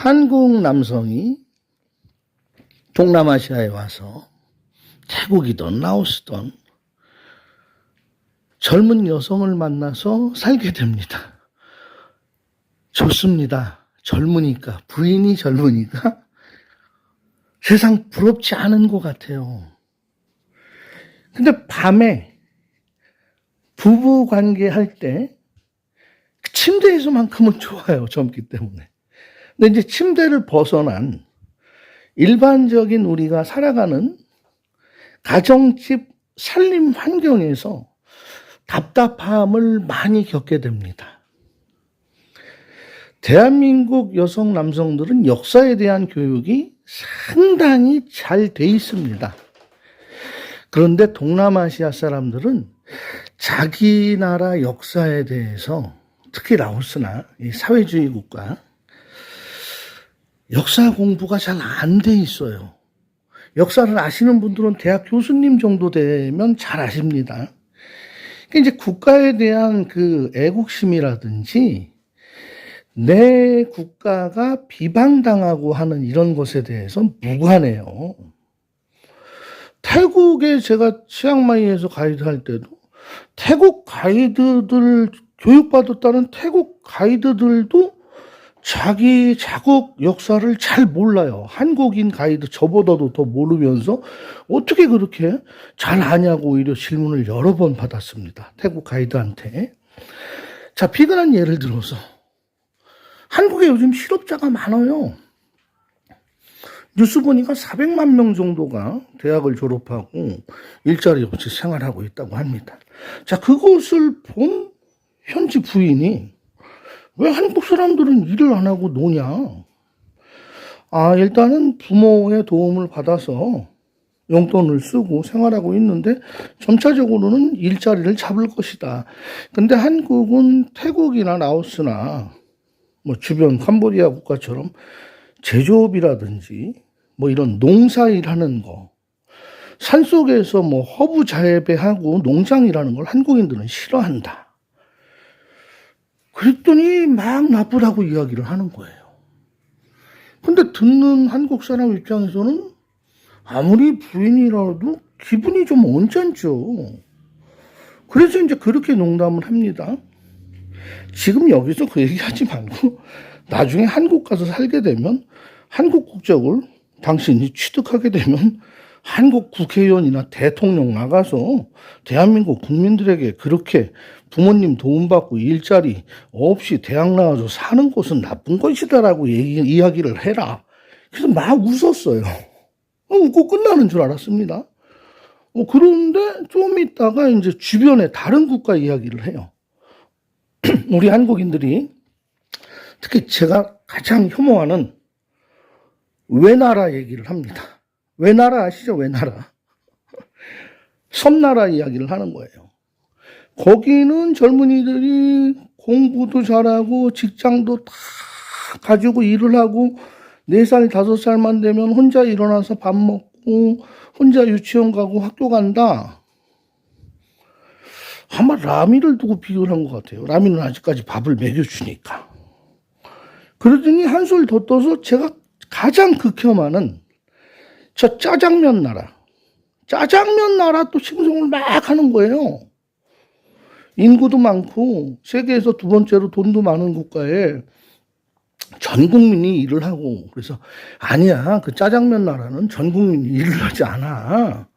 한국 남성이 동남아시아에 와서 태국이든 라오스든 젊은 여성을 만나서 살게 됩니다. 좋습니다. 젊으니까, 부인이 젊으니까 세상 부럽지 않은 것 같아요. 근데 밤에 부부 관계 할 때 침대에서만큼은 좋아요. 젊기 때문에. 근데 이제 침대를 벗어난 일반적인 우리가 살아가는 가정집 살림 환경에서 답답함을 많이 겪게 됩니다. 대한민국 여성 남성들은 역사에 대한 교육이 상당히 잘 돼 있습니다. 그런데 동남아시아 사람들은 자기 나라 역사에 대해서 특히 라오스나 이 사회주의 국가 역사 공부가 잘 안 돼 있어요. 역사를 아시는 분들은 대학 교수님 정도 되면 잘 아십니다. 이제 국가에 대한 그 애국심이라든지 내 국가가 비방당하고 하는 이런 것에 대해서 무관해요. 태국에 제가 치앙마이에서 가이드 할 때도 태국 가이드들 교육받았다는 태국 가이드들도 자기 자국 역사를 잘 몰라요. 한국인 가이드 저보다도 더 모르면서 어떻게 그렇게 잘 아냐고 오히려 질문을 여러 번 받았습니다. 태국 가이드한테. 자, 비근한 예를 들어서 한국에 요즘 실업자가 많아요. 뉴스 보니까 400만 명 정도가 대학을 졸업하고 일자리 없이 생활하고 있다고 합니다. 자, 그것을 본 현지 부인이 왜 한국 사람들은 일을 안 하고 노냐? 일단은 부모의 도움을 받아서 용돈을 쓰고 생활하고 있는데 점차적으로는 일자리를 잡을 것이다. 근데 한국은 태국이나 라오스나 뭐 주변 캄보디아 국가처럼 제조업이라든지 뭐 이런 농사일하는 거, 산속에서 뭐 허브 재배하고 농장이라는 걸 한국인들은 싫어한다. 그랬더니 막 나쁘다고 이야기를 하는 거예요. 근데 듣는 한국 사람 입장에서는 아무리 부인이라도 기분이 좀 언짢죠. 그래서 이제 그렇게 농담을 합니다. 지금 여기서 그 얘기하지 말고 나중에 한국 가서 살게 되면 한국 국적을 당신이 취득하게 되면 한국 국회의원이나 대통령 나가서 대한민국 국민들에게 그렇게 부모님 도움받고 일자리 없이 대학 나와서 사는 것은 나쁜 것이다라고 이야기를 해라. 그래서 막 웃었어요. 웃고 끝나는 줄 알았습니다. 그런데 좀 있다가 이제 주변에 다른 국가 이야기를 해요. 우리 한국인들이 특히 제가 가장 혐오하는 외나라 얘기를 합니다. 외나라 아시죠? 외나라. 섬나라 이야기를 하는 거예요. 거기는 젊은이들이 공부도 잘하고 직장도 다 가지고 일을 하고 4살, 5살만 되면 혼자 일어나서 밥 먹고 혼자 유치원 가고 학교 간다. 아마 라미를 두고 비교를 한 것 같아요. 라미는 아직까지 밥을 먹여주니까. 그러더니 한술 더 떠서 제가 가장 극혐하는 저 짜장면 나라. 짜장면 나라 또 칭송을 막 하는 거예요. 인구도 많고 세계에서 2번째로 돈도 많은 국가에 전 국민이 일을 하고 그래서 아니야 그 짜장면 나라는 전 국민이 일을 하지 않아.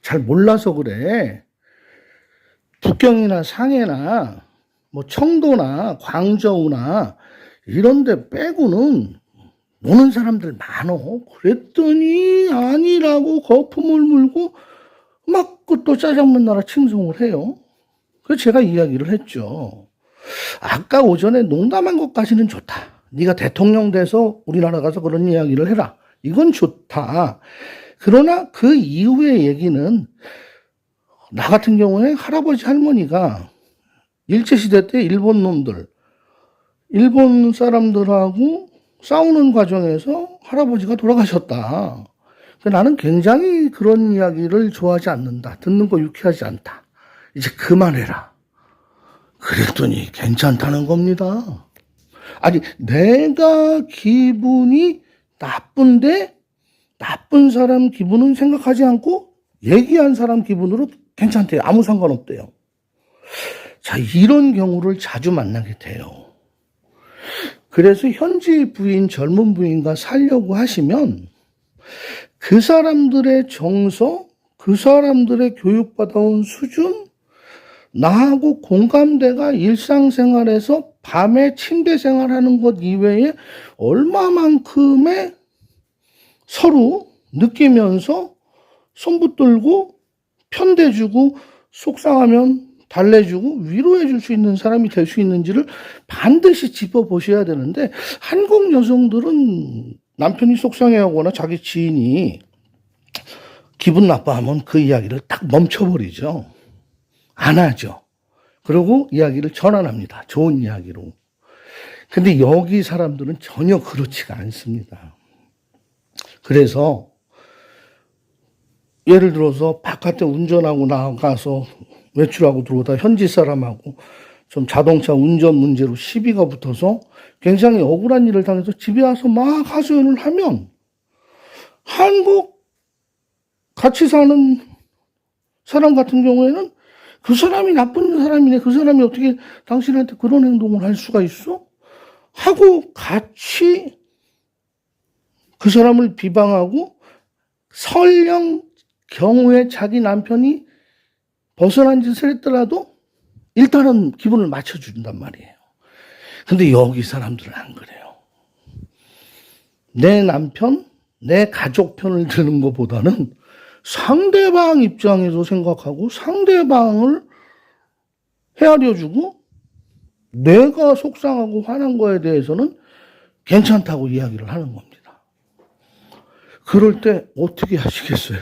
잘 몰라서 그래. 북경이나 상해나 뭐 청도나 광저우나 이런 데 빼고는 노는 사람들 많어. 그랬더니 아니라고 거품을 물고 막 또 짜장면 나라 칭송을 해요. 그래서 제가 이야기를 했죠. 아까 오전에 농담한 것까지는 좋다. 네가 대통령 돼서 우리나라 가서 그런 이야기를 해라. 이건 좋다. 그러나 그 이후의 얘기는 나 같은 경우에 할아버지 할머니가 일제시대 때 일본 놈들, 일본 사람들하고 싸우는 과정에서 할아버지가 돌아가셨다. 나는 굉장히 그런 이야기를 좋아하지 않는다. 듣는 거 유쾌하지 않다. 이제 그만해라. 그랬더니 괜찮다는 겁니다. 아니, 내가 기분이 나쁜데 나쁜 사람 기분은 생각하지 않고 얘기한 사람 기분으로 괜찮대요. 아무 상관없대요. 자, 이런 경우를 자주 만나게 돼요. 그래서 현지 부인, 젊은 부인과 살려고 하시면 그 사람들의 정서, 그 사람들의 교육받아온 수준, 나하고 공감대가 일상생활에서 밤에 침대 생활하는 것 이외에 얼마만큼의 서로 느끼면서 손붙들고 편대주고 속상하면 달래주고 위로해줄 수 있는 사람이 될 수 있는지를 반드시 짚어보셔야 되는데, 한국 여성들은 남편이 속상해하거나 자기 지인이 기분 나빠하면 그 이야기를 딱 멈춰버리죠. 안 하죠. 그리고 이야기를 전환합니다. 좋은 이야기로. 근데 여기 사람들은 전혀 그렇지가 않습니다. 그래서 예를 들어서 바깥에 운전하고 나가서 외출하고 들어오다 현지 사람하고 좀 자동차 운전 문제로 시비가 붙어서 굉장히 억울한 일을 당해서 집에 와서 막 하소연을 하면, 한국 같이 사는 사람 같은 경우에는 그 사람이 나쁜 사람이네, 그 사람이 어떻게 당신한테 그런 행동을 할 수가 있어? 하고 같이 그 사람을 비방하고, 설령 경우에 자기 남편이 벗어난 짓을 했더라도 일단은 기분을 맞춰준단 말이에요. 근데 여기 사람들은 안 그래요. 내 남편, 내 가족 편을 드는 것보다는 상대방 입장에서 생각하고 상대방을 헤아려주고, 내가 속상하고 화난 거에 대해서는 괜찮다고 이야기를 하는 겁니다. 그럴 때 어떻게 하시겠어요?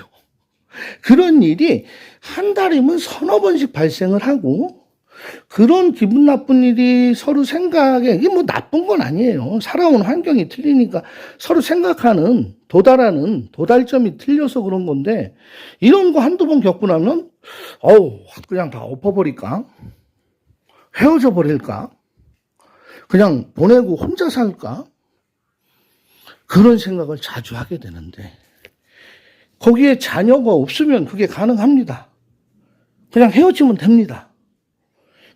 그런 일이 한 달이면 서너 번씩 발생을 하고, 그런 기분 나쁜 일이 서로 생각에, 이게 뭐 나쁜 건 아니에요. 살아온 환경이 틀리니까 서로 생각하는, 도달하는 도달점이 틀려서 그런 건데, 이런 거 한두 번 겪고 나면 그냥 다 엎어버릴까? 헤어져 버릴까? 그냥 보내고 혼자 살까? 그런 생각을 자주 하게 되는데, 거기에 자녀가 없으면 그게 가능합니다. 그냥 헤어지면 됩니다.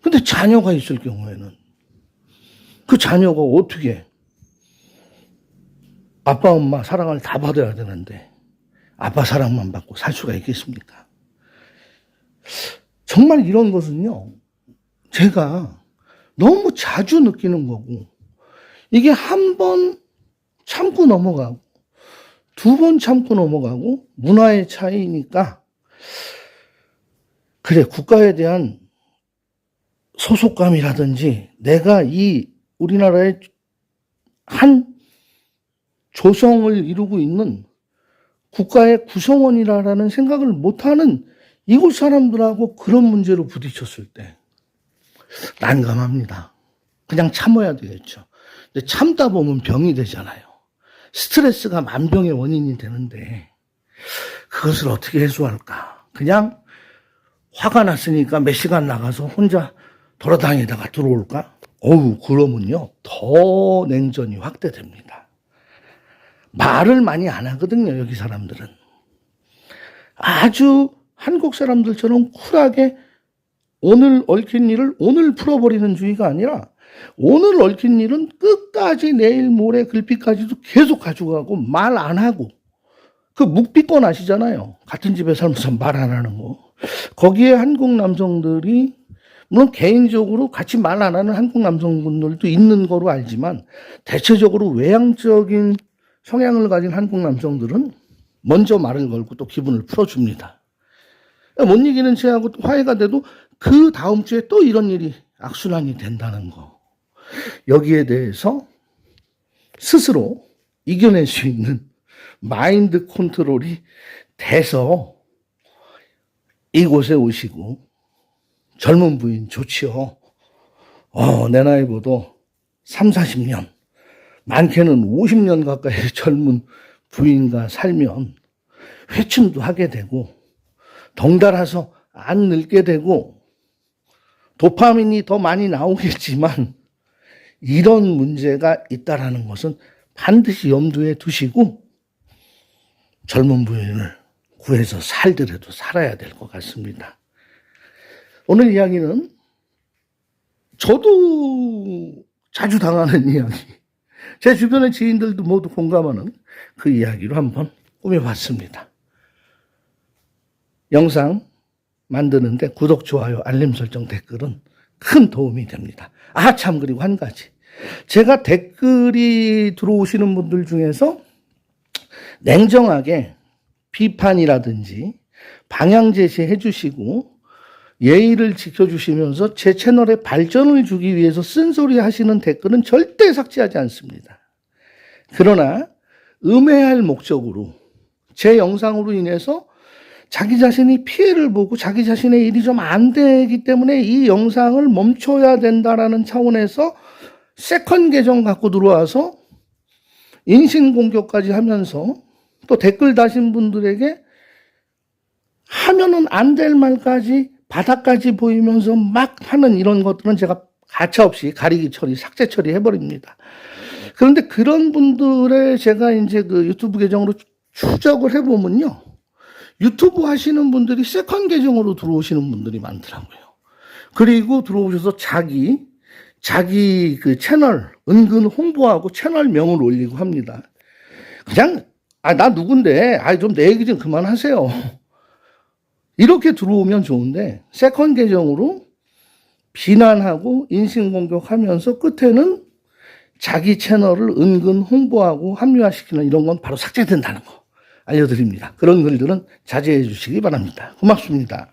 근데 자녀가 있을 경우에는 그 자녀가 어떻게 아빠 엄마 사랑을 다 받아야 되는데 아빠 사랑만 받고 살 수가 있겠습니까? 정말 이런 것은요, 제가 너무 자주 느끼는 거고, 이게 한 번 참고 넘어가고 두 번 참고 넘어가고 문화의 차이니까, 그래, 국가에 대한 소속감이라든지 내가 이 우리나라의 한 조성을 이루고 있는 국가의 구성원이라는 생각을 못하는 이곳 사람들하고 그런 문제로 부딪혔을 때 난감합니다. 그냥 참아야 되겠죠. 근데 참다 보면 병이 되잖아요. 스트레스가 만병의 원인이 되는데 그것을 어떻게 해소할까? 그냥 화가 났으니까 몇 시간 나가서 혼자 돌아다니다가 들어올까? 그러면요, 더 냉전이 확대됩니다. 말을 많이 안 하거든요, 여기 사람들은. 아주 한국 사람들처럼 쿨하게 오늘 얽힌 일을 오늘 풀어버리는 주의가 아니라, 오늘 얽힌 일은 끝까지 내일 모레 글피까지도 계속 가지고 가고 말 안 하고, 그 묵비권 아시잖아요. 같은 집에 살면서 말 안 하는 거. 거기에 한국 남성들이, 물론 개인적으로 같이 말 안 하는 한국 남성분들도 있는 거로 알지만, 대체적으로 외향적인 성향을 가진 한국 남성들은 먼저 말을 걸고 또 기분을 풀어줍니다. 못 이기는 채하고 화해가 돼도 그 다음 주에 또 이런 일이 악순환이 된다는 거. 여기에 대해서 스스로 이겨낼 수 있는 마인드 컨트롤이 돼서 이곳에 오시고, 젊은 부인 좋지요. 내 나이보다 30-40년, 많게는 50년 가까이 젊은 부인과 살면 회춘도 하게 되고, 덩달아서 안 늙게 되고, 도파민이 더 많이 나오겠지만, 이런 문제가 있다라는 것은 반드시 염두에 두시고 젊은 부인을 구해서 살더라도 살아야 될 것 같습니다. 오늘 이야기는 저도 자주 당하는 이야기, 제 주변의 지인들도 모두 공감하는 그 이야기로 한번 꾸며봤습니다. 영상 만드는데 구독, 좋아요, 알림 설정, 댓글은 큰 도움이 됩니다. 참, 그리고 한 가지. 제가 댓글이 들어오시는 분들 중에서 냉정하게 비판이라든지 방향 제시해 주시고 예의를 지켜주시면서 제 채널에 발전을 주기 위해서 쓴소리 하시는 댓글은 절대 삭제하지 않습니다. 그러나 음해할 목적으로 제 영상으로 인해서 자기 자신이 피해를 보고 자기 자신의 일이 좀 안 되기 때문에 이 영상을 멈춰야 된다라는 차원에서 세컨 계정 갖고 들어와서 인신공격까지 하면서 또 댓글 다신 분들에게 하면은 안 될 말까지 바닥까지 보이면서 막 하는 이런 것들은 제가 가차없이 가리기 처리, 삭제 처리해버립니다. 그런데 그런 분들의 제가 이제 그 유튜브 계정으로 추적을 해보면요. 유튜브 하시는 분들이 세컨 계정으로 들어오시는 분들이 많더라고요. 그리고 들어오셔서 자기 그 채널 은근 홍보하고 채널명을 올리고 합니다. 그냥, 나 누군데, 좀 내 얘기 좀 그만하세요. 이렇게 들어오면 좋은데, 세컨 계정으로 비난하고 인신공격하면서 끝에는 자기 채널을 은근 홍보하고 합리화시키는 이런 건 바로 삭제된다는 거 알려드립니다. 그런 글들은 자제해 주시기 바랍니다. 고맙습니다.